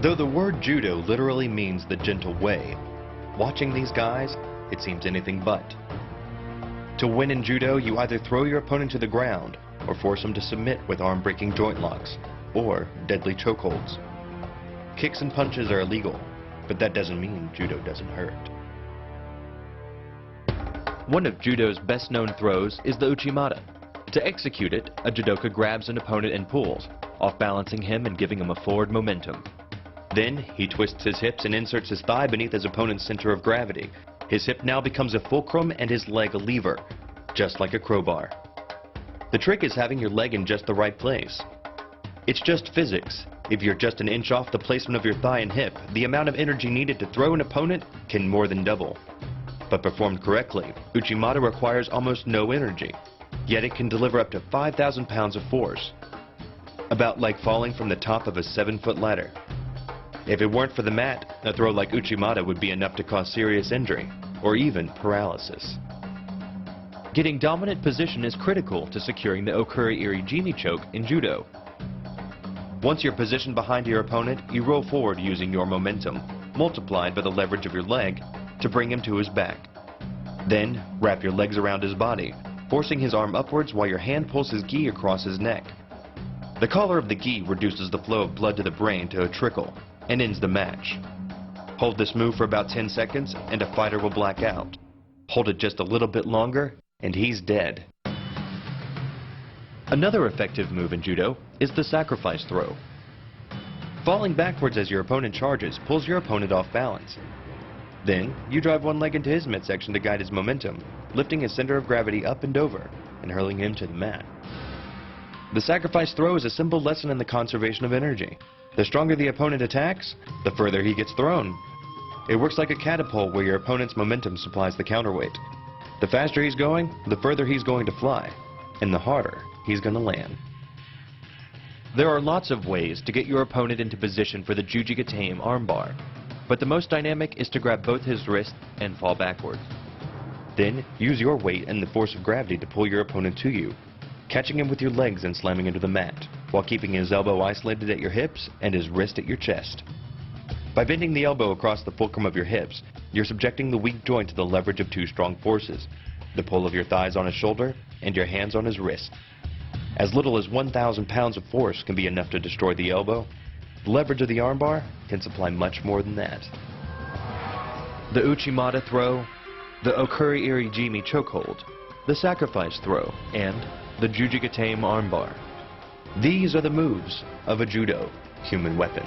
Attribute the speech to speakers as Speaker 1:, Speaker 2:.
Speaker 1: Though the word judo literally means the gentle way, watching these guys, it seems anything but. To win in judo, you either throw your opponent to the ground or force him to submit with arm-breaking joint locks or deadly chokeholds. Kicks and punches are illegal, but that doesn't mean judo doesn't hurt. One of judo's best-known throws is the uchimata. To execute it, a judoka grabs an opponent and pulls, off-balancing him and giving him a forward momentum. Then, he twists his hips and inserts his thigh beneath his opponent's center of gravity. His hip now becomes a fulcrum and his leg a lever, just like a crowbar. The trick is having your leg in just the right place. It's just physics. If you're just an inch off the placement of your thigh and hip, the amount of energy needed to throw an opponent can more than double. But performed correctly, uchimata requires almost no energy, yet it can deliver up to 5,000 pounds of force. About like falling from the top of a 7-foot ladder. If it weren't for the mat, a throw like uchimata would be enough to cause serious injury, or even paralysis. Getting dominant position is critical to securing the okuri-iri-jimi choke in judo. Once you're positioned behind your opponent, you roll forward using your momentum, multiplied by the leverage of your leg, to bring him to his back. Then, wrap your legs around his body, forcing his arm upwards while your hand pulls his gi across his neck. The collar of the gi reduces the flow of blood to the brain to a trickle, and ends the match. Hold this move for about 10 seconds and a fighter will black out. Hold it just a little bit longer and he's dead. Another effective move in judo is the sacrifice throw. Falling backwards as your opponent charges pulls your opponent off balance. Then, you drive one leg into his midsection to guide his momentum, lifting his center of gravity up and over and hurling him to the mat. The sacrifice throw is a simple lesson in the conservation of energy. The stronger the opponent attacks, the further he gets thrown. It works like a catapult where your opponent's momentum supplies the counterweight. The faster he's going, the further he's going to fly, and the harder he's going to land. There are lots of ways to get your opponent into position for the jujigatame armbar, but the most dynamic is to grab both his wrists and fall backwards. Then, use your weight and the force of gravity to pull your opponent to you, catching him with your legs and slamming into the mat, while keeping his elbow isolated at your hips and his wrist at your chest. By bending the elbow across the fulcrum of your hips, you're subjecting the weak joint to the leverage of two strong forces, the pull of your thighs on his shoulder and your hands on his wrist. As little as 1,000 pounds of force can be enough to destroy the elbow. The leverage of the armbar can supply much more than that. The uchimata throw, the okuri-iri-jimi chokehold, the sacrifice throw, and the jujigatame armbar. These are the moves of a judo human weapon.